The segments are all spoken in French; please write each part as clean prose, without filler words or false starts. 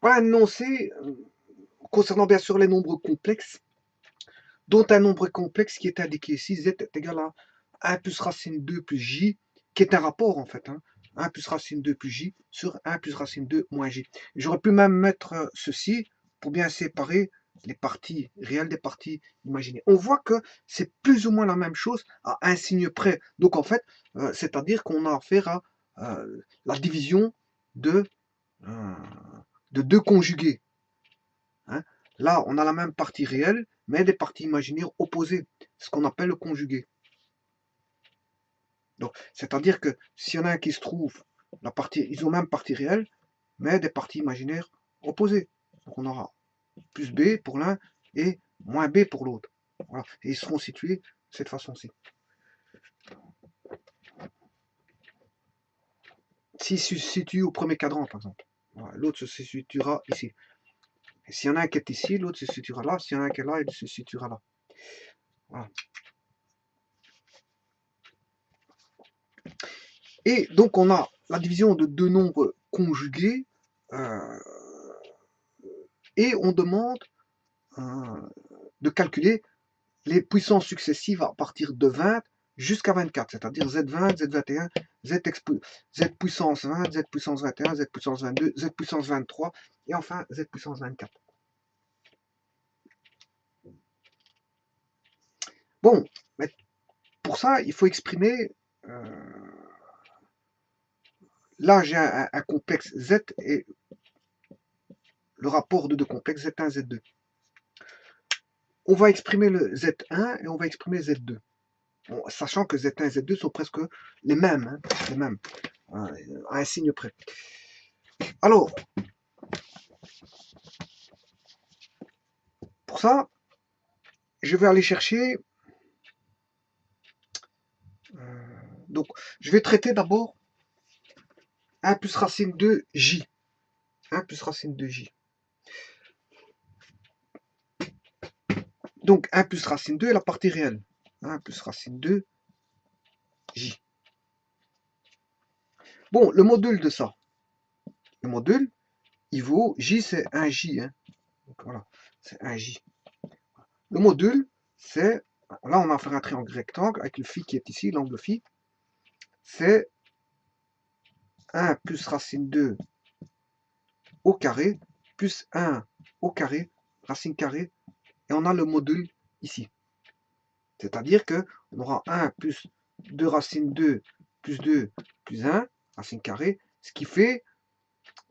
Voilà un énoncé concernant bien sûr les nombres complexes, dont un nombre complexe qui est indiqué ici, z est égal à 1 plus racine 2 plus j, qui est un rapport en fait, 1 plus racine 2 plus j sur 1 plus racine 2 moins j. J'aurais pu même mettre ceci pour bien séparer les parties réelles des parties imaginées. On voit que c'est plus ou moins la même chose à un signe près. Donc en fait, c'est-à-dire qu'on a affaire à la division de, euh, de deux conjugués. Hein. Là, on a la même partie réelle, mais des parties imaginaires opposées, ce qu'on appelle le conjugué. Donc, c'est-à-dire que s'il y en a un qui se trouve, ils ont même partie réelle, mais des parties imaginaires opposées. Donc on aura plus B pour l'un et moins B pour l'autre. Voilà. Et ils seront situés de cette façon-ci. S'ils se situent au premier cadran, par exemple, voilà, l'autre se situera ici. Et s'il y en a un qui est ici, l'autre se situera là. S'il y en a un qui est là, il se situera là. Voilà. Et donc on a la division de deux nombres conjugués et on demande de calculer les puissances successives à partir de 20 jusqu'à 24, c'est-à-dire Z20, Z21, Z puissance 20, Z puissance 21, Z puissance 22, Z puissance 23 et enfin Z puissance 24. Bon, mais pour ça, il faut exprimer là j'ai un complexe Z et le rapport de deux complexes Z1, Z2. On va exprimer le Z1 et on va exprimer Z2. Bon, sachant que Z1 et Z2 sont presque les mêmes, à un signe près. Alors, pour ça, je vais aller chercher. Donc, je vais traiter d'abord 1 plus racine de j. 1 plus racine de j. Donc, 1 plus racine 2 est la partie réelle. 1 plus racine 2 j. Bon, le module de ça. Le module, il vaut j, c'est 1j. Donc, voilà, c'est 1j. Le module, c'est. Là, on a fait un triangle rectangle avec le phi qui est ici, l'angle phi. C'est 1 plus racine 2 au carré, plus 1 au carré, racine carrée, et on a le module ici. C'est-à-dire qu'on aura 1 plus 2 racine 2 plus 2 plus 1, racine carrée, ce qui fait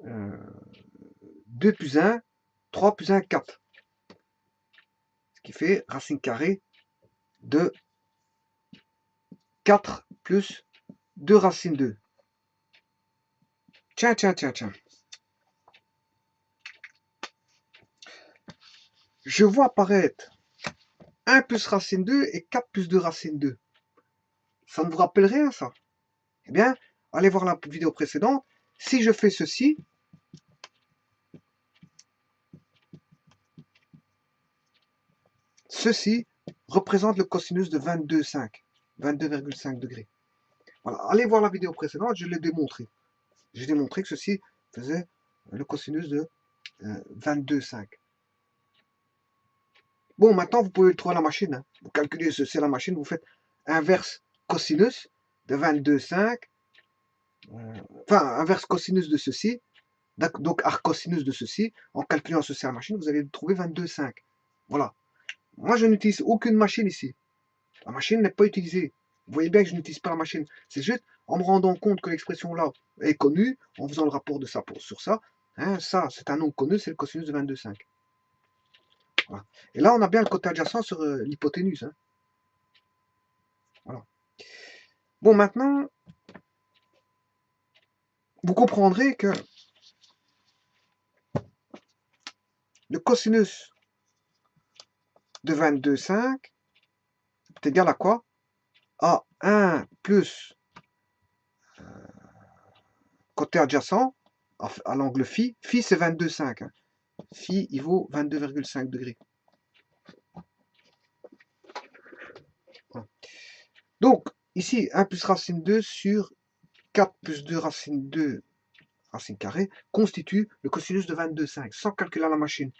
2 plus 1, 3 plus 1, 4. Ce qui fait racine carrée de 4 plus 2 racine 2. Tiens. Je vois apparaître 1 plus racine 2 et 4 plus 2 racine 2. Ça ne vous rappelle rien, ça? Eh bien, allez voir la vidéo précédente. Si je fais ceci, ceci représente le cosinus de 22,5. 22,5 degrés. Voilà, allez voir la vidéo précédente, je l'ai démontré. J'ai démontré que ceci faisait le cosinus de 22,5. Bon, maintenant, vous pouvez trouver la machine. Vous calculez ceci à la machine, vous faites inverse cosinus de 22,5. Enfin, inverse cosinus de ceci. Donc, arc cosinus de ceci. En calculant ceci à la machine, vous allez trouver 22,5. Voilà. Moi, je n'utilise aucune machine ici. La machine n'est pas utilisée. Vous voyez bien que je n'utilise pas la machine. C'est juste en me rendant compte que l'expression là est connue, en faisant le rapport de ça sur ça. Ça, c'est un nombre connu, c'est le cosinus de 22,5. Voilà. Et là, on a bien le côté adjacent sur l'hypoténuse. Voilà. Bon, maintenant, vous comprendrez que le cosinus de 22,5 est égal à quoi? À 1 plus côté adjacent, à l'angle phi. Phi, c'est 22,5. Phi, il vaut 22,5 degrés. Donc, ici, 1 plus racine 2 sur 4 plus 2 racine 2 racine carrée constitue le cosinus de 22,5 sans calculer à la machine.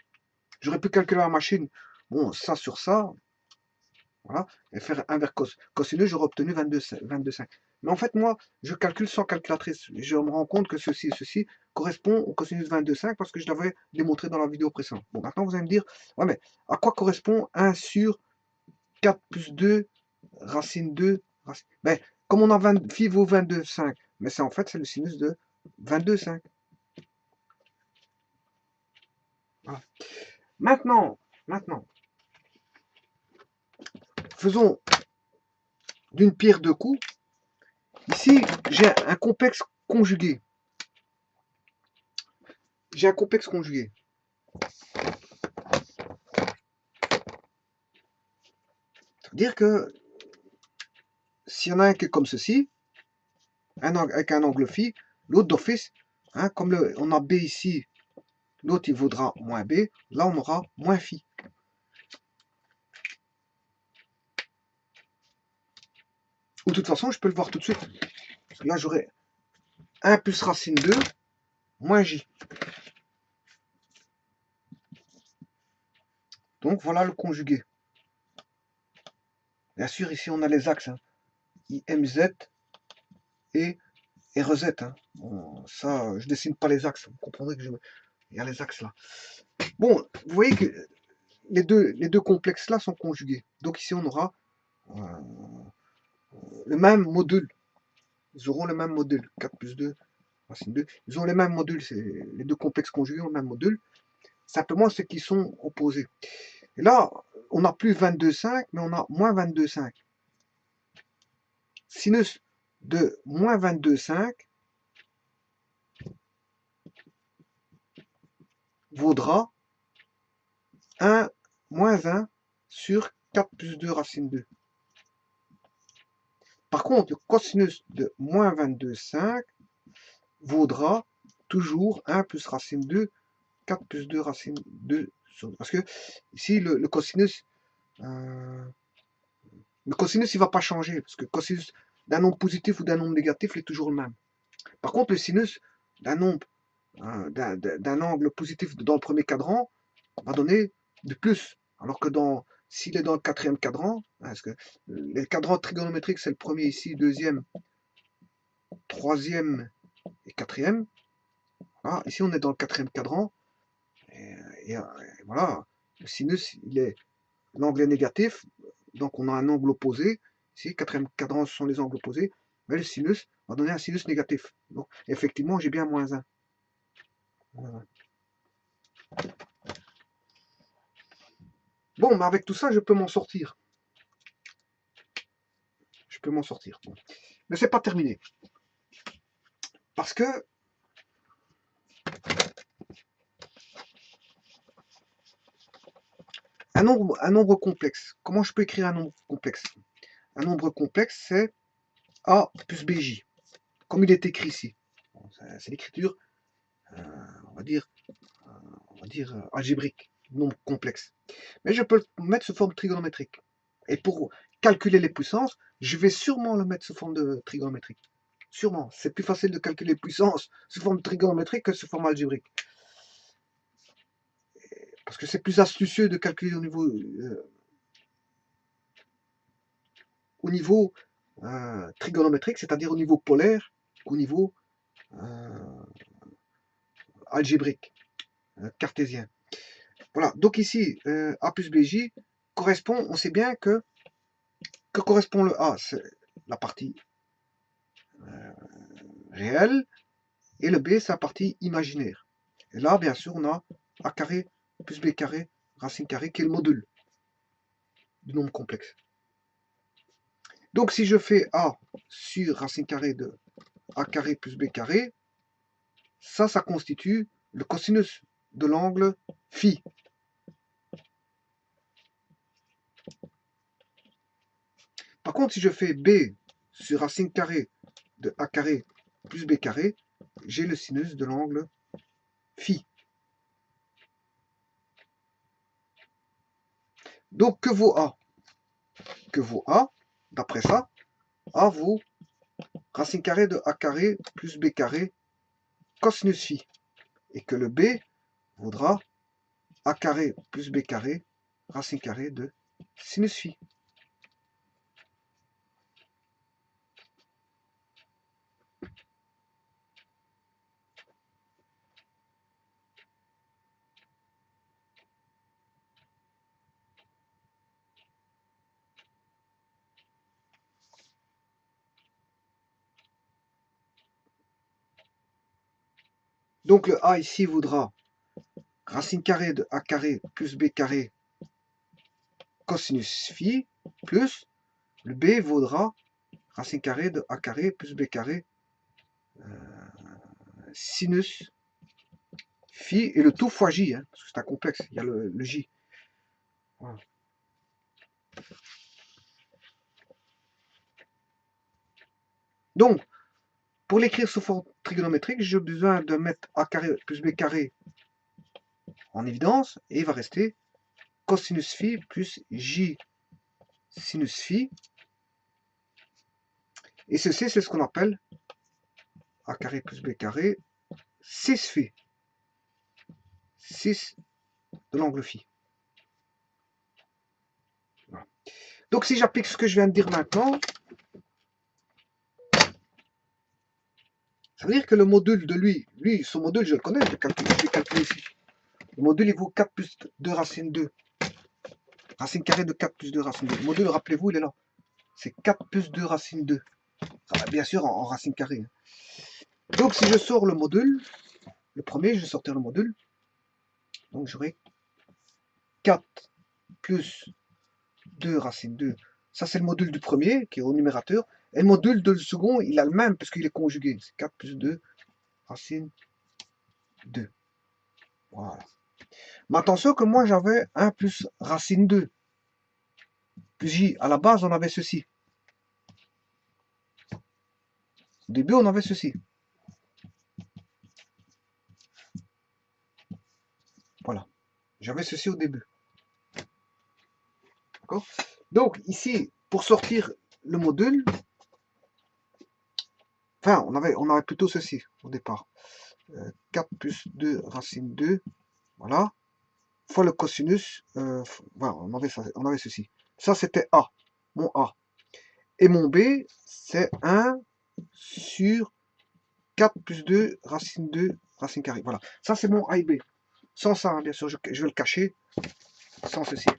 J'aurais pu calculer à la machine, bon, ça sur ça, voilà, et faire inverse cosinus, j'aurais obtenu 22,5. Mais en fait, moi, je calcule sans calculatrice. Je me rends compte que ceci et ceci correspond au cosinus 22,5 parce que je l'avais démontré dans la vidéo précédente. Bon, maintenant, vous allez me dire, ouais, mais à quoi correspond 1 sur 4 plus 2, racine 2, racine... Ben, comme on a 20, phi vaut 22,5, mais c'est en fait, c'est le sinus de 22,5. Voilà. Maintenant, faisons d'une pierre deux coups. Ici, j'ai un complexe conjugué. J'ai un complexe conjugué. Ça veut dire que s'il y en a un qui est comme ceci, avec un angle phi, l'autre d'office, hein, comme on a B ici, l'autre il vaudra moins B, là on aura moins phi. Ou de toute façon, je peux le voir tout de suite. Parce que là, j'aurai 1 plus racine 2 moins j. Donc voilà le conjugué. Bien sûr, ici on a les axes. Hein. IMZ et RZ. Hein. Bon, ça, je dessine pas les axes. Vous comprendrez que il y a les axes là. Bon, vous voyez que les deux complexes là sont conjugués. Donc ici on aura le même module. Ils auront le même module. 4 plus 2, racine 2. Ils ont les mêmes modules. Les deux complexes conjugués ont le même module. Simplement, c'est qu'ils sont opposés. Et là, on n'a plus 22,5, mais on a moins 22,5. Sinus de moins 22,5 vaudra 1 moins 1 sur 4 plus 2 racine 2. Par contre, le cosinus de moins 22,5 vaudra toujours 1 plus racine 2, 4 plus 2 racine 2. Parce que ici, le cosinus, il ne va pas changer. Parce que le cosinus d'un nombre positif ou d'un nombre négatif, il est toujours le même. Par contre, le sinus d'un nombre, d'un angle positif dans le premier cadran, va donner de plus. Alors que s'il est dans le quatrième cadran, parce que les cadrans trigonométriques, c'est le premier ici, deuxième, troisième et quatrième. Voilà, ici, on est dans le quatrième cadran. Et voilà, le sinus, l'angle est négatif, donc on a un angle opposé. Ici, quatrième cadran, ce sont les angles opposés. Mais le sinus va donner un sinus négatif. Donc, effectivement, j'ai bien moins 1. Voilà. Bon, mais avec tout ça, je peux m'en sortir. Je peux m'en sortir. Bon. Mais c'est pas terminé. Parce que un nombre complexe. Comment je peux écrire un nombre complexe? Un nombre complexe, c'est A plus BJ. Comme il est écrit ici. Bon, c'est l'écriture, on va dire algébrique, nombre complexe. Mais je peux le mettre sous forme trigonométrique. Et pour calculer les puissances, je vais sûrement le mettre sous forme de trigonométrique. Sûrement. C'est plus facile de calculer les puissances sous forme trigonométrique que sous forme algébrique. Parce que c'est plus astucieux de calculer au niveau trigonométrique, c'est-à-dire au niveau polaire, qu'au niveau algébrique, cartésien. Voilà, donc ici, A plus BJ correspond, on sait bien que correspond le A, c'est la partie réelle, et le B, c'est la partie imaginaire. Et là, bien sûr, on a A carré plus B carré, racine carrée, qui est le module du nombre complexe. Donc, si je fais A sur racine carrée de A carré plus B carré, ça constitue le cosinus de l'angle phi. Par contre, si je fais B sur racine carrée de A carré plus B carré, j'ai le sinus de l'angle phi. Donc, que vaut A? Que vaut A? D'après ça, A vaut racine carrée de A carré plus B carré cosinus phi. Et que le b vaudra a carré plus b carré, racine carrée de sinus phi. Donc le a ici vaudra racine carrée de a carré plus b carré cosinus phi plus le b vaudra racine carrée de a carré plus b carré sinus phi et le tout fois j, hein, parce que c'est un complexe, il y a le j. Voilà. Donc, pour l'écrire sous forme trigonométrique, j'ai besoin de mettre a carré plus b carré en évidence, et il va rester cosinus phi plus j sinus phi. Et ceci, c'est ce qu'on appelle a carré plus b carré 6 phi. 6 de l'angle phi. Voilà. Donc si j'applique ce que je viens de dire maintenant, ça veut dire que le module de lui, son module, je le connais, je l'ai calculé ici. Le module, il vaut 4 plus 2 racine 2. Racine carrée de 4 plus 2 racine 2. Le module, rappelez-vous, il est là. C'est 4 plus 2 racine 2. Ah, bien sûr, en racine carrée. Donc si je sors le module, le premier, je vais sortir le module. Donc j'aurai 4 plus 2 racine 2. Ça, c'est le module du premier, qui est au numérateur. Et le module de le second, il a le même, parce qu'il est conjugué. C'est 4 plus 2 racine 2. Voilà. Mais attention que moi, j'avais 1 plus racine 2. Plus j. À la base, on avait ceci. Au début, on avait ceci. Voilà. J'avais ceci au début. D'accord? Donc, ici, pour sortir le module, enfin, on avait plutôt ceci au départ. 4 plus 2 racine 2, voilà, fois le cosinus, voilà, on avait ceci. Ça, c'était A, mon A. Et mon B, c'est 1 sur 4 plus 2 racine 2 racine carrée. Voilà, ça, c'est mon A et B. Sans ça, hein, bien sûr, je vais le cacher, sans ceci.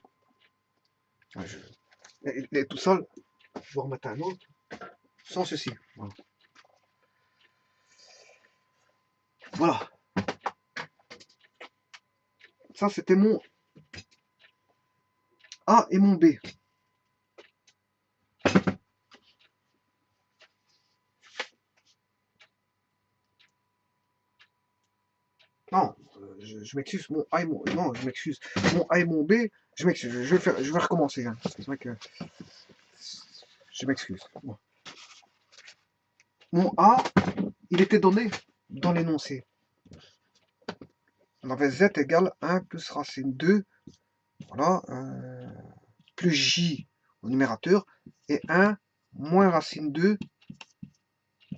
Et tout ça, je vais remettre un autre, sans ceci. Voilà. Voilà. Ça, c'était mon A et mon B. Non, je m'excuse, mon A et mon... Non, je m'excuse. Mon A et mon B, je m'excuse. Je vais recommencer. Hein. C'est vrai que... Je m'excuse. Bon. Mon A, il était donné dans l'énoncé. On avait z égale 1 plus racine 2, voilà, plus j au numérateur, et 1 moins racine 2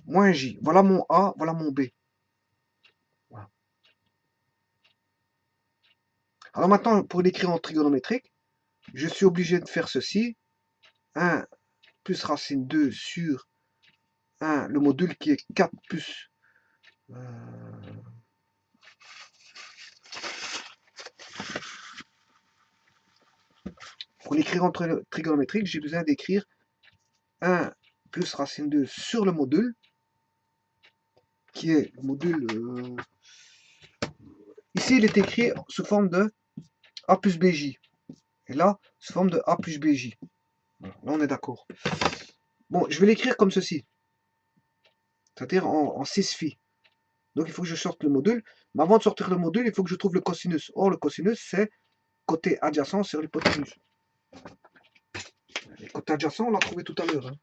moins j. Voilà mon A, voilà mon B. Voilà. Alors maintenant, pour l'écrire en trigonométrique, je suis obligé de faire ceci. 1 plus racine 2 sur 1, le module qui est 4 plus... pour l'écrire en trigonométrique, j'ai besoin d'écrire 1 plus racine 2 sur le module, qui est le module... ici, il est écrit sous forme de A plus BJ. Et là, sous forme de A plus BJ. Voilà, là, on est d'accord. Bon, je vais l'écrire comme ceci. C'est-à-dire en 6 phi. Donc, il faut que je sorte le module. Mais avant de sortir le module, il faut que je trouve le cosinus. Or, le cosinus, c'est côté adjacent sur l'hypoténuse. Le côté adjacent, on l'a trouvé tout à l'heure. Hein.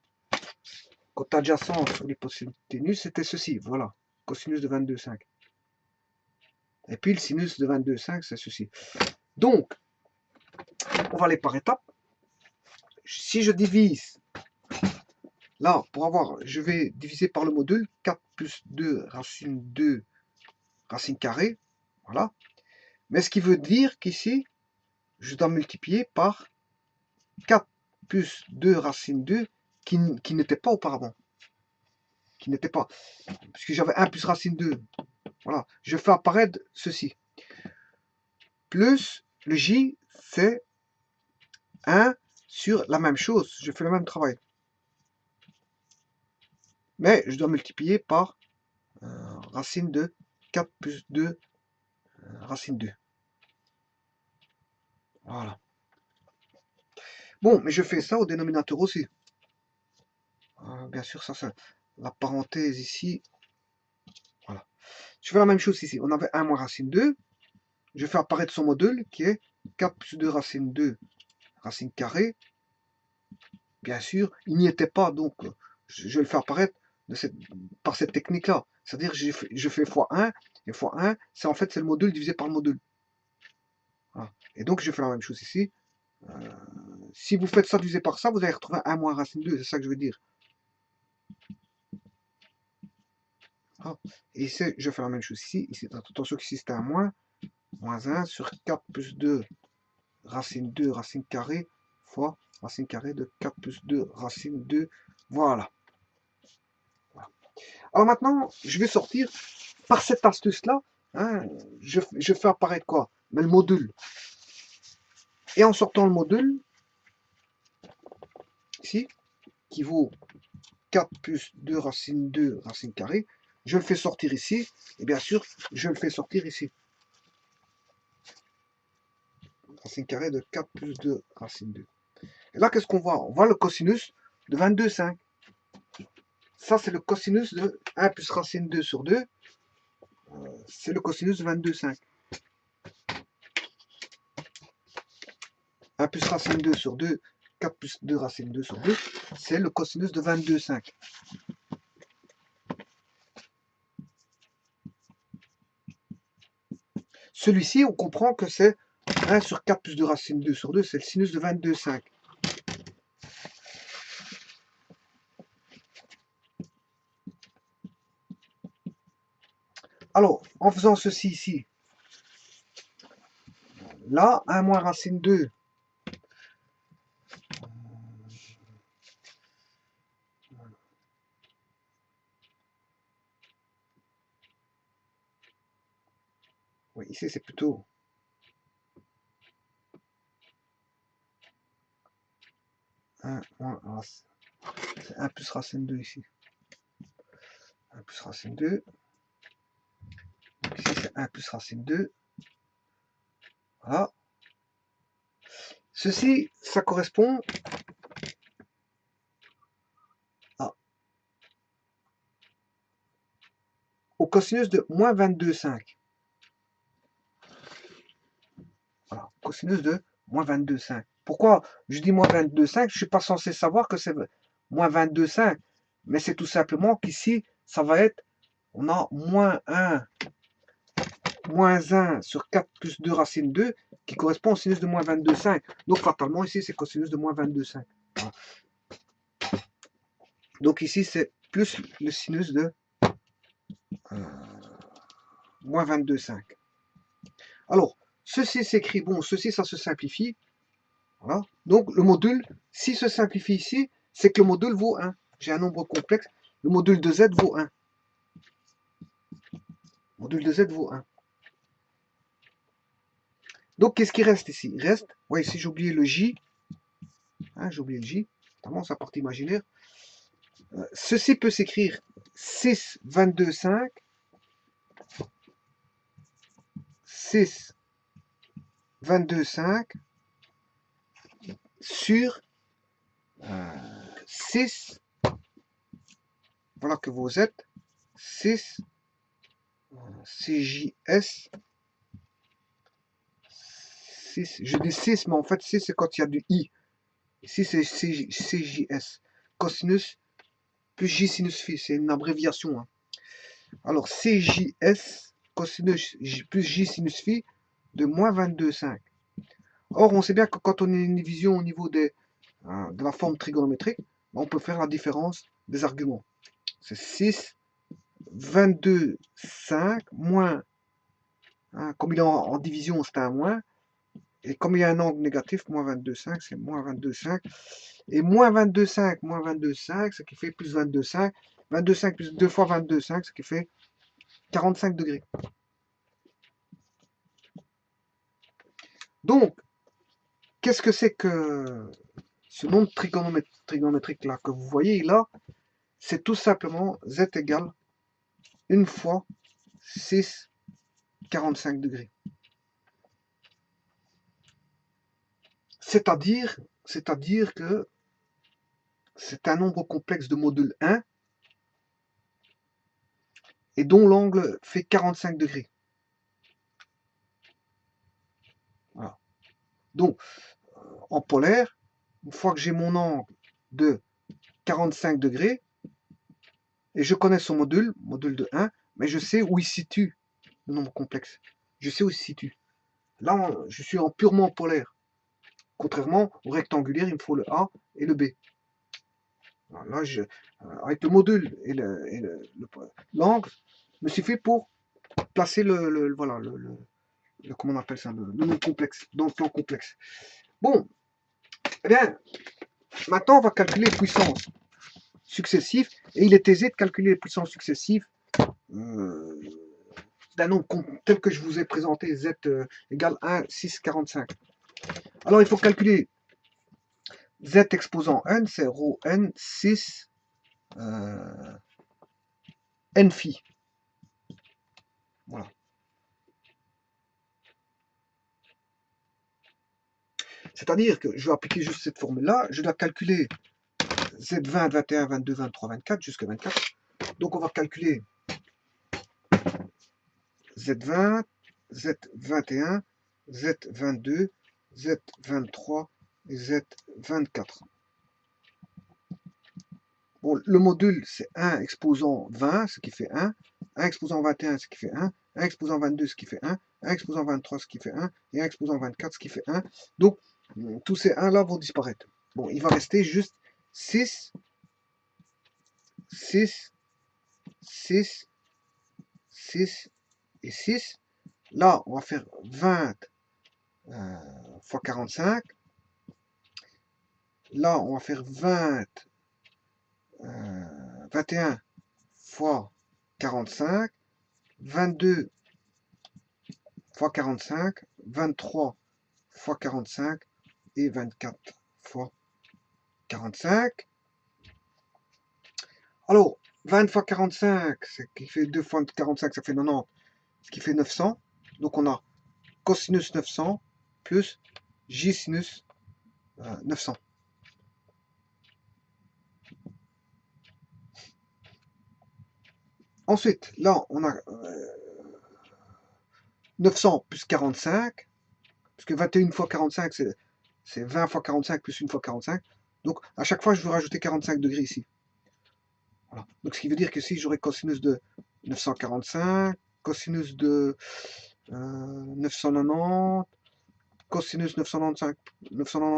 Côté adjacent sur l'hypoténuse, c'était ceci. Voilà. Cosinus de 22,5. Et puis, le sinus de 22,5, c'est ceci. Donc, on va aller par étapes. Si je divise, là, pour avoir, je vais diviser par le module, 4 plus 2 racine 2 racine carrée, voilà. Mais ce qui veut dire qu'ici, je dois multiplier par 4 plus 2 racine 2 qui n'était pas auparavant. Qui n'était pas. Puisque j'avais 1 plus racine 2. Voilà. Je fais apparaître ceci. Plus le J, c'est 1 sur la même chose. Je fais le même travail. Mais je dois multiplier par racine de 4 plus 2 racine 2. Voilà. Bon, mais je fais ça au dénominateur aussi. Bien sûr, ça c'est la parenthèse ici. Voilà. Je fais la même chose ici. On avait 1 moins racine 2. Je fais apparaître son module qui est 4 plus 2 racine 2 racine carrée. Bien sûr, il n'y était pas, donc je le fais apparaître par cette technique-là. C'est-à-dire que je fais x1, et x1, c'est en fait c'est le module divisé par le module. Voilà. Et donc je fais la même chose ici. Si vous faites ça divisé par ça, vous allez retrouver 1 moins racine 2, c'est ça que je veux dire. Voilà. Et ici, je fais la même chose ici. Attention qu'ici c'est un moins 1 sur 4 plus 2 racine 2 racine carrée fois racine carrée de 4 plus 2 racine 2. Voilà. Alors maintenant, je vais sortir par cette astuce-là. Hein, je fais apparaître quoi? Mais le module. Et en sortant le module, ici, qui vaut 4 plus 2 racine 2 racine carrée, je le fais sortir ici. Et bien sûr, je le fais sortir ici. Racine carrée de 4 plus 2 racine 2. Et là, qu'est-ce qu'on voit? On voit le cosinus de 22,5. Ça, c'est le cosinus de 1 plus racine 2 sur 2. C'est le cosinus de 22,5. 1 plus racine 2 sur 2, 4 plus 2 racine 2 sur 2, c'est le cosinus de 22,5. Celui-ci, on comprend que c'est 1 sur 4 plus 2 racine 2 sur 2, c'est le sinus de 22,5. Alors, en faisant ceci ici, là, 1 moins racine 2, oui, ici c'est plutôt 1 moins racine, c'est 1 plus racine 2 ici. 1 plus racine 2. Donc ici c'est 1 plus racine 2. Voilà. Ceci, ça correspond au cosinus de moins 22,5. Voilà, cosinus de moins 22,5. Pourquoi je dis moins 22,5? Je ne suis pas censé savoir que c'est moins 22,5. Mais c'est tout simplement qu'ici, ça va être, on a moins 1 sur 4 plus 2 racine 2 qui correspond au sinus de moins 22,5. Donc fatalement, ici, c'est cosinus de moins 22,5. Voilà. Donc ici, c'est plus le sinus de moins 22,5. Alors, ceci s'écrit, bon, ceci, ça se simplifie. Voilà. Donc, le module, s'il se simplifie ici, c'est que le module vaut 1. J'ai un nombre complexe. Le module de z vaut 1. Le module de z vaut 1. Donc, qu'est-ce qui reste ici? Il reste, ouais, ici, j'ai oublié le j. Hein, j'ai oublié le j, notamment sa partie imaginaire. Ceci peut s'écrire 6, 22, 5. 6, 22, 5 sur 6, voilà que vous êtes, 6, CJS, 6, je dis 6, mais en fait 6 c'est quand il y a du I. Ici c'est CJS, cosinus plus J sinus phi, c'est une abréviation. Hein. Alors CJS, cosinus plus J sinus phi de moins 22,5. Or on sait bien que quand on a une vision au niveau de la forme trigonométrique, on peut faire la différence des arguments. C'est 6, 22, 5 moins Hein. Comme il est en division, c'est un moins. Et comme il y a un angle négatif, moins 22,5, c'est moins 22,5. Et moins 22,5, ce qui fait plus 22,5. 22,5 plus 2 fois 22,5, ce qui fait 45 degrés. Donc, qu'est-ce que c'est que ce nombre trigonométrique là que vous voyez là? C'est tout simplement z égale 1 fois 6, 45 degrés. C'est-à-dire que c'est un nombre complexe de module 1 et dont l'angle fait 45 degrés. Voilà. Donc, en polaire, une fois que j'ai mon angle de 45 degrés, et je connais son module de 1, mais je sais où il se situe le nombre complexe. Je sais où il se situe. Là, je suis en purement polaire. Contrairement au rectangulaire, il me faut le A et le B. Là, avec le module et l'angle, me suffit pour placer voilà, comment on appelle ça, le nombre complexe, dans le plan complexe. Bon, eh bien, maintenant, on va calculer les puissances successives, et il est aisé de calculer les puissances successives d'un nombre tel que je vous ai présenté, z égale 1, 6, 45. Alors, il faut calculer z exposant n, c'est rho n, 6, n phi. Voilà. C'est-à-dire que je vais appliquer juste cette formule-là, je dois calculer Z20, 21, 22, 23, 24, jusqu'à 24. Donc on va calculer Z20, Z21, Z22, Z23 et Z24. Bon, le module, c'est 1 exposant 20, ce qui fait 1, 1 exposant 21, ce qui fait 1, 1 exposant 22, ce qui fait 1, 1 exposant 23, ce qui fait 1, et 1 exposant 24, ce qui fait 1. Donc, tous ces 1 là vont disparaître. Bon, il va rester juste 6, 6, 6, 6 et 6. Là, on va faire 20 fois 45. Là, on va faire 21 fois 45. 22 fois 45. 23 fois 45. Et 24 fois 45. Alors, 20 fois 45, ce qui fait 2 fois 45, ça fait 90, ce qui fait 900. Donc on a cosinus 900 plus j sinus 900. Ensuite, là, on a 900 plus 45, parce que 21 fois 45, c'est 20 fois 45 plus 1 fois 45. Donc, à chaque fois, je veux rajouter 45 degrés ici. Voilà. Donc, ce qui veut dire que si j'aurais cosinus de 945, cosinus de 990, cosinus 990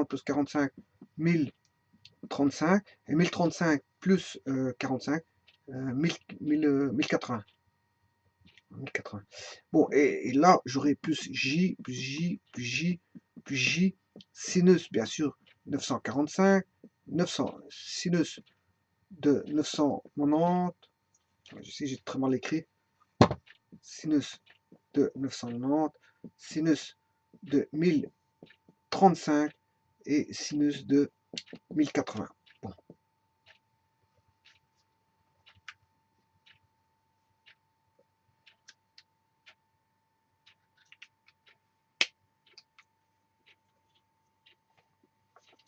plus 45, 1035, et 1035 plus 45, 1080. 1080. Bon, et là, j'aurai plus J, plus J, plus J, plus J, sinus, bien sûr, 945, 900, sinus de 990, ici j'ai très mal écrit, sinus de 990, sinus de 1035 et sinus de 1080. Bon.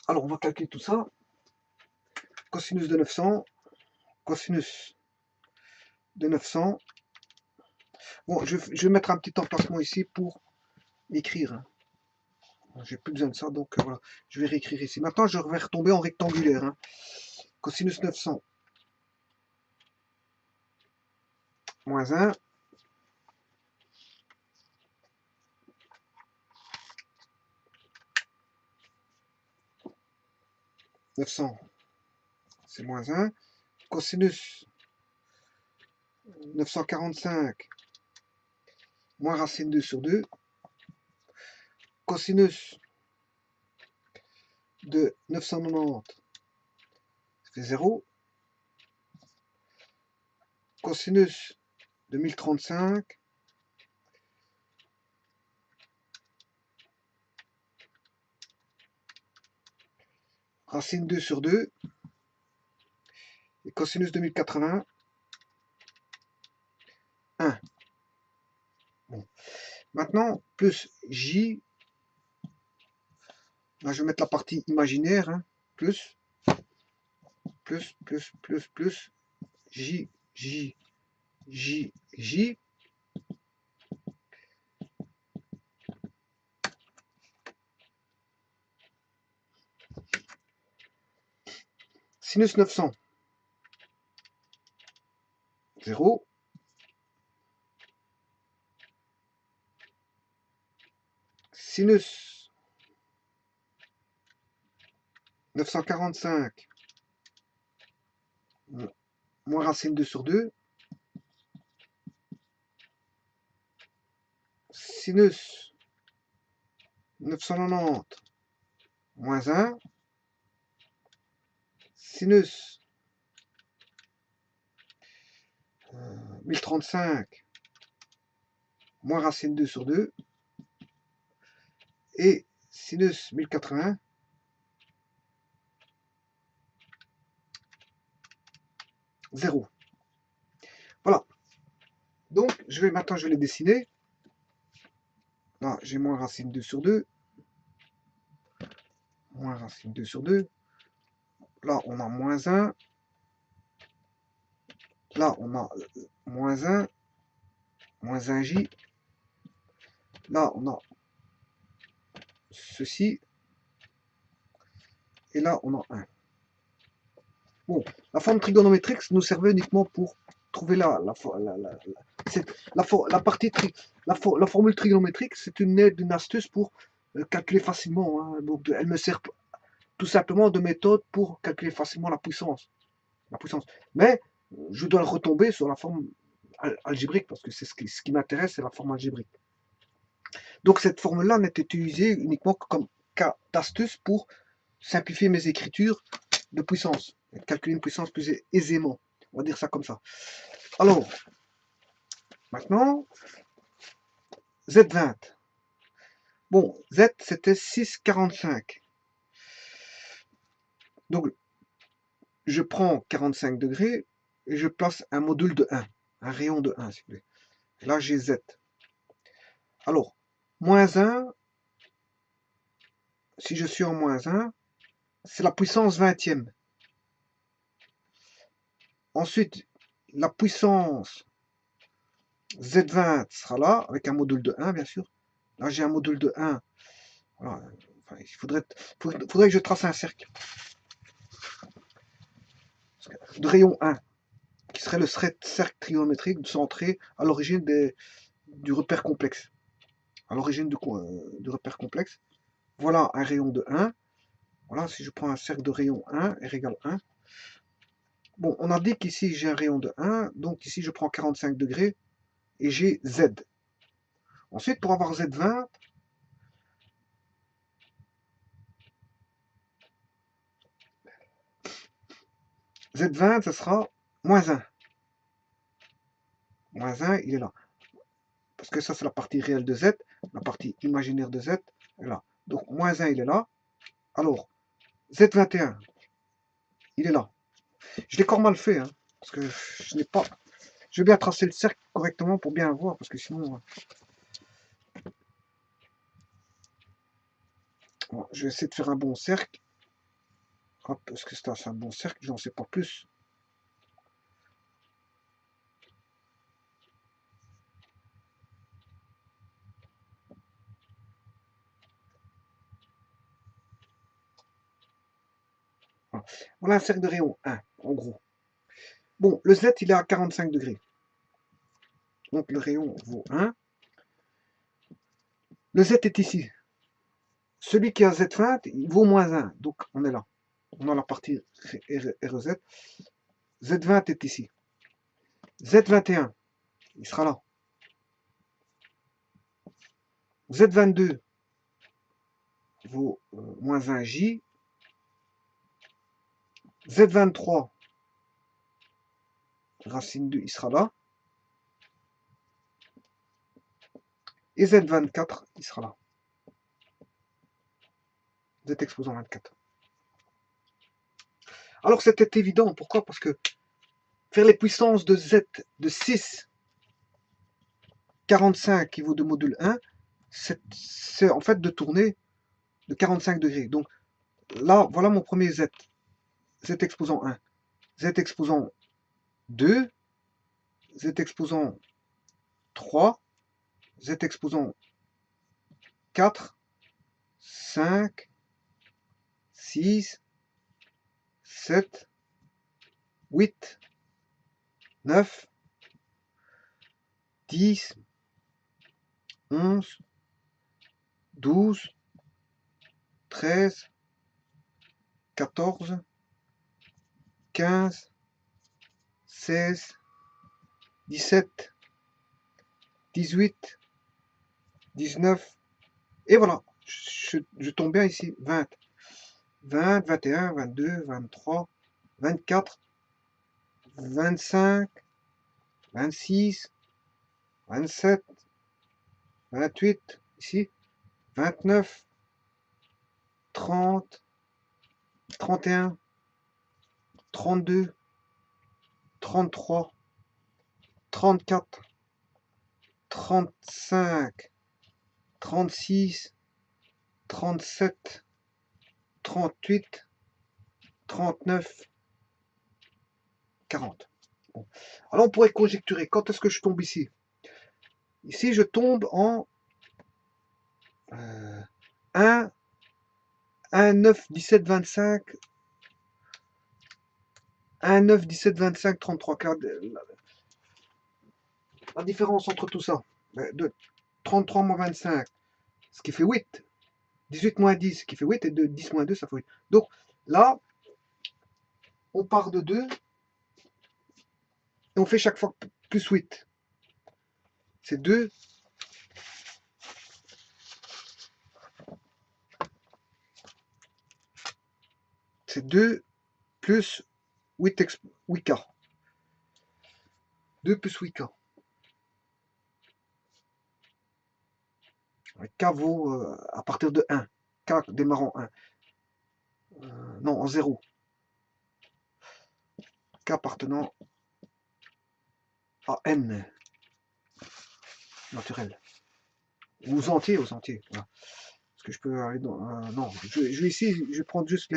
Alors, on va calculer tout ça. Cosinus de 900, cosinus de 900. Bon, je vais mettre un petit emplacement ici pour écrire. Hein. J'ai plus besoin de ça, donc voilà. Je vais réécrire ici. Maintenant, je vais retomber en rectangulaire. Hein. Cosinus 900 moins 1. C'est moins 1. Cosinus 945 moins racine 2 sur 2, cosinus de 990, ça fait 0, cosinus de 1035, racine 2 sur 2, et cosinus de 1080, 1. Bon. Maintenant, plus J, là je vais mettre la partie imaginaire, hein, plus, J, J, J, J, sinus 900, 0, sinus 945, moins racine 2 sur 2, sinus 990, moins 1, sinus 1035, moins racine 2 sur 2, et sinus 1080, 0. Voilà. Donc, maintenant, je vais les dessiner. Là, j'ai moins racine 2 sur 2. Moins racine 2 sur 2. Là, on a moins 1. Là, on a moins 1. Moins 1J. Là, on a ceci. Et là, on a 1. Bon, la forme trigonométrique nous servait uniquement pour trouver la formule trigonométrique. C'est une aide, une astuce pour calculer facilement. Hein. Donc, elle me sert tout simplement de méthode pour calculer facilement la puissance. Mais je dois retomber sur la forme algébrique parce que c'est ce qui m'intéresse, c'est la forme algébrique. Donc cette formule-là n'est utilisée uniquement comme cas d'astuce pour simplifier mes écritures de puissance, calculer une puissance plus aisément. On va dire ça comme ça. Alors, maintenant, Z20. Bon, Z, c'était 6,45. Donc, je prends 45 degrés et je place un module de 1, un rayon de 1, s'il vous plaît. Et là, j'ai Z. Alors, moins 1, si je suis en moins 1, c'est la puissance 20e. Ensuite, la puissance Z20 sera là, avec un module de 1, bien sûr. Là, j'ai un module de 1. Voilà. Enfin, il faudrait que je trace un cercle de rayon 1, qui serait le cercle trigonométrique centré à l'origine du repère complexe. À l'origine du repère complexe. Voilà un rayon de 1. Voilà, si je prends un cercle de rayon 1, R égale 1. Bon, on a dit qu'ici j'ai un rayon de 1, donc ici je prends 45 degrés et j'ai Z. Ensuite, pour avoir Z20, Z20, ce sera moins 1. Moins 1, il est là. Parce que ça, c'est la partie réelle de Z. La partie imaginaire de Z est là. Donc, moins 1, il est là. Alors, Z21, il est là. Je l'ai encore mal fait, hein, parce que je n'ai pas... Je vais bien tracer le cercle correctement pour bien voir, parce que sinon... Bon, je vais essayer de faire un bon cercle. Hop, est-ce que c'est un bon cercle? J'en sais pas plus. Voilà un cercle de rayon 1, en gros. Bon, le Z, il est à 45 degrés. Donc, le rayon vaut 1. Le Z est ici. Celui qui a Z20, il vaut moins 1. Donc, on est là. On a la partie RZ. Z20 est ici. Z21, il sera là. Z22 vaut moins 1J. Z23, racine 2, il sera là. Et Z24, il sera là. Z exposant 24. Alors c'était évident, pourquoi? Parce que faire les puissances de Z de 6, 45 qui vaut de module 1, c'est en fait de tourner de 45 degrés. Donc là, voilà mon premier Z. Z exposant 1. Z exposant 2. Z exposant 3. Z exposant 4. 5. 6. 7. 8. 9. 10. 11. 12. 13. 14. 15. 16. 17. 18. 19. Et voilà. Je tombe bien ici. 20. 20, 21, 22, 23, 24, 25, 26, 27, 28, ici, 29, 30, 31, 32, 33, 34, 35, 36, 37, 38, 39, 40. Bon. Alors on pourrait conjecturer, quand est-ce que je tombe ici? Ici je tombe en 1, 1, 9, 17, 25, 1, 9, 17, 25, 33. La différence entre tout ça, de 33 moins 25, ce qui fait 8. 18 moins 10, ce qui fait 8, et de 10 moins 2, ça fait 8. Donc là, on part de 2, et on fait chaque fois plus 8. C'est 2. C'est 2 plus 8K. 2 plus 8K. K vaut à partir de 1. K démarrant 1. Non, en 0. K appartenant à N. Naturel. Ou aux entiers, Voilà. Est-ce que je peux aller dans... non, je vais ici, je vais prendre juste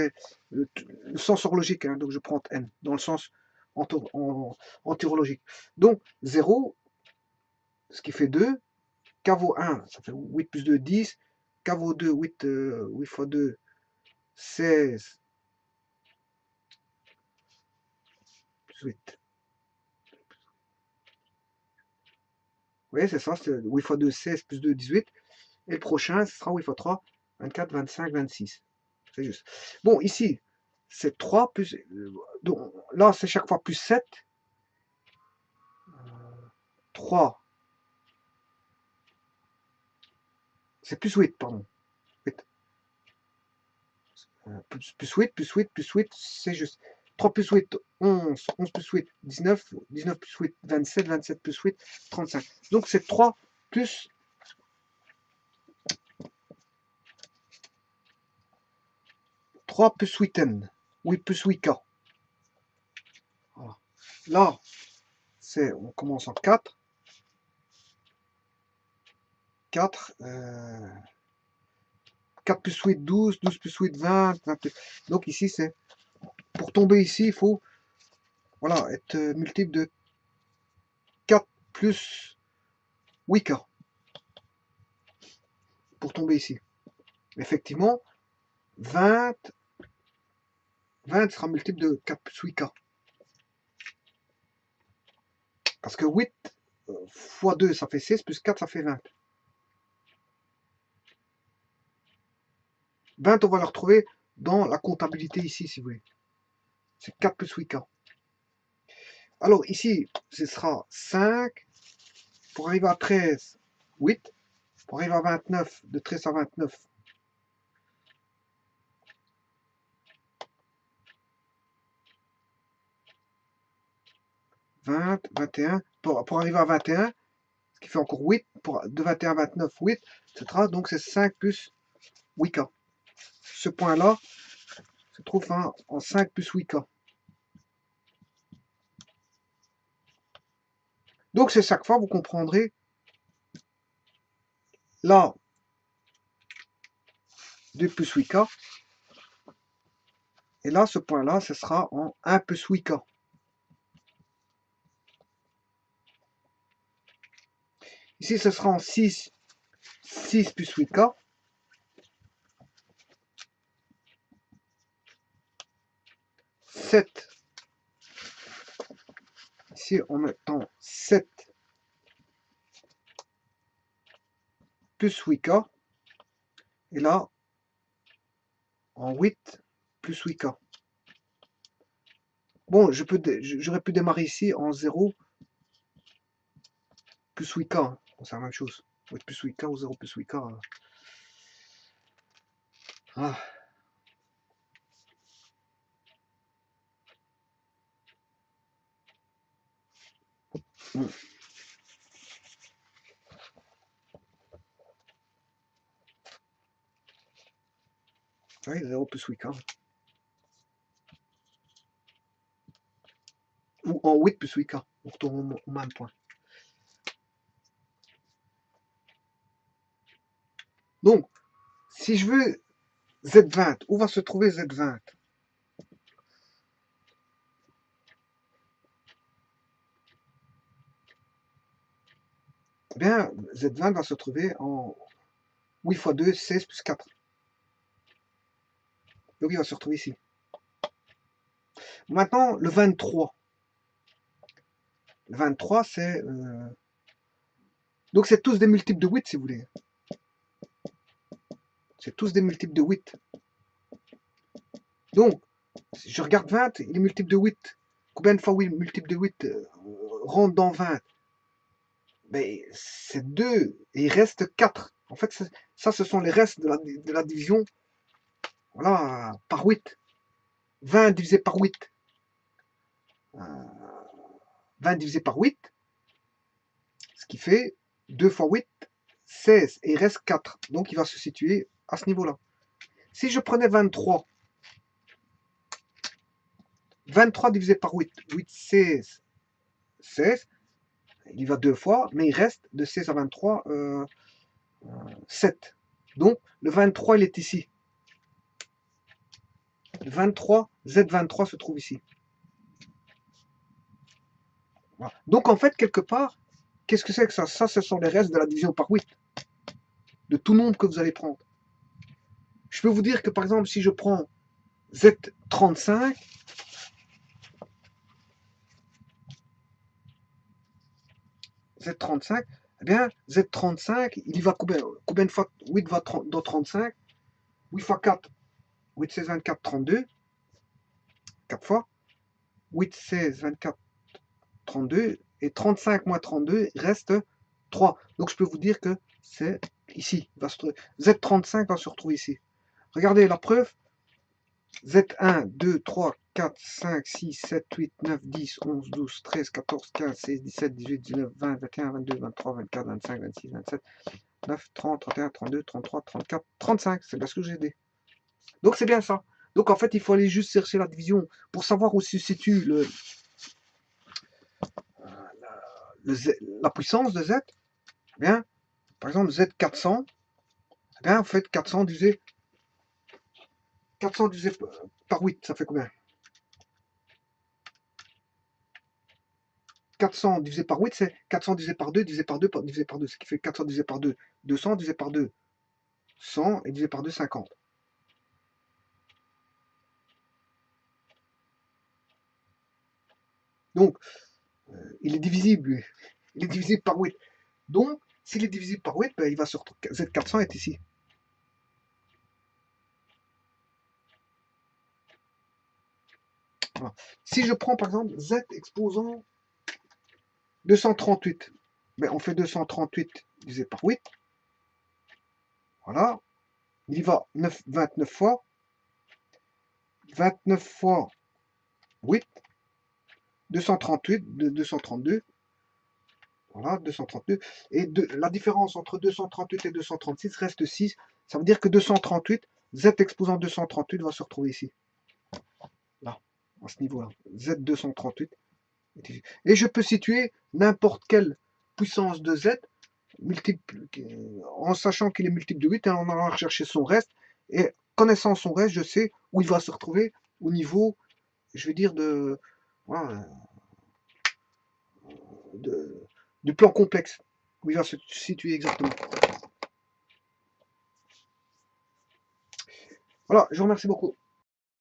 le sens horlogique, hein, donc je prends N, dans le sens antirologique. Donc 0, ce qui fait 2, K vaut 1, ça fait 8 plus 2, 10, K vaut 2, 8, 8 fois 2, 16, plus 8. Oui, c'est ça, c'est 8 fois 2, 16, plus 2, 18. Et le prochain, ce sera 8 fois 3, 24, 25, 26. C'est juste. Bon, ici, c'est 3 plus... donc, là, c'est chaque fois plus 7. 3. C'est plus 8, pardon. 8. Plus 8, plus 8, plus 8, c'est juste. 3 plus 8, 11. 11 plus 8, 19. 19 plus 8, 27. 27 plus 8, 35. Donc, c'est 3 plus... 3 plus 8n. 8 plus 8k. Voilà. Là, on commence en 4. 4. 4 plus 8, 12. 12 plus 8, 20. 28. Donc ici, c'est... Pour tomber ici, il faut voilà, être multiple de 4 plus 8k. Pour tomber ici. Effectivement, 20 sera multiple de 4 plus 8k. Parce que 8 fois 2, ça fait 16, plus 4, ça fait 20. 20, on va le retrouver dans la comptabilité ici, si vous voulez. C'est 4 plus 8K. Alors ici, ce sera 5. Pour arriver à 13, 8. Pour arriver à 29, de 13 à 29, 20, 21, pour arriver à 21, ce qui fait encore 8, de 21 à 29, 8, etc. Donc c'est 5 plus 8K. Ce point-là se trouve en 5 plus 8K. Donc c'est chaque fois, vous comprendrez, là, 2 plus 8K, et là, ce point-là, ce sera en 1 plus 8K. Ici, ce sera en 6 plus 8K. Ici, en mettant 7 plus 8K. Et là, en 8 plus 8K. Bon, j'aurais pu démarrer ici en 0 plus 8K. Hein. C'est la même chose. 8 plus 8K ou 0 plus 8K. Ah. Bon. Oui, 0 plus 8K. Ou en 8 plus 8K. On retourne au même point. Donc, si je veux Z20, où va se trouver Z20? Eh bien, Z20 va se trouver en 8 fois 2, 16 plus 4. Donc il va se retrouver ici. Maintenant, le 23. Le 23, c'est... Donc c'est tous des multiples de 8, si vous voulez. C'est tous des multiples de 8. Donc, si je regarde 20, il est multiple de 8. Combien de fois oui, multiple de 8 rentre dans 20? Ben, c'est 2 et il reste 4. En fait, ça, ce sont les restes de la division, voilà, par 8. 20 divisé par 8. 20 divisé par 8, ce qui fait 2 fois 8, 16. Et il reste 4. Donc, il va se situer à ce niveau-là. Si je prenais 23, 23 divisé par 8, 8, 16, 16, il y va 2 fois, mais il reste de 16 à 23, 7. Donc, le 23, il est ici. Le 23, Z23 se trouve ici. Voilà. Donc, en fait, quelque part, qu'est-ce que c'est que ça? Ça, ce sont les restes de la division par 8. De tout nombre que vous allez prendre. Je peux vous dire que, par exemple, si je prends Z35, Z35, eh bien, Z35, il y va combien de fois 8 va dans 35? 8 fois 4, 8, 16, 24, 32. 4 fois. 8, 16, 24, 32. Et 35 moins 32 reste 3. Donc je peux vous dire que c'est ici. Z35 va se retrouver ici. Regardez la preuve. Z1, 2, 3, 4, 5, 6, 7, 8, 9, 10, 11, 12, 13, 14, 15, 16, 17, 18, 19, 20, 21, 22, 23, 24, 25, 26, 27, 9, 30, 31, 32, 33, 34, 35. C'est bien ce que j'ai dit. Donc c'est bien ça. Donc en fait, il faut aller juste chercher la division pour savoir où se situe la puissance de Z. Bien, par exemple, Z400, eh bien, en fait, 400 divisé par 8, ça fait combien? 400 divisé par 8, c'est 400 divisé par 2, divisé par 2, divisé par 2, ce qui fait 400 divisé par 2, 200 divisé par 2, 100, et divisé par 2, 50. Donc, il est divisible, il est divisible par 8. Donc, s'il est divisible par 8, ben, il va sur Z400 est ici. Voilà. Si je prends par exemple Z exposant 238, ben, on fait 238 divisé par 8. Voilà. Il y va 29 fois. 29 fois 8. 238, 232. Voilà, 232. Et la différence entre 238 et 236 reste 6. Ça veut dire que 238, z exposant 238 va se retrouver ici. Là, à ce niveau-là. Z 238. Et je peux situer n'importe quelle puissance de z multiple, en sachant qu'il est multiple de 8 et en allant chercher son reste. Et connaissant son reste, je sais où il va se retrouver au niveau, je vais dire, voilà, du plan complexe, où il va se situer exactement. Voilà, je vous remercie beaucoup.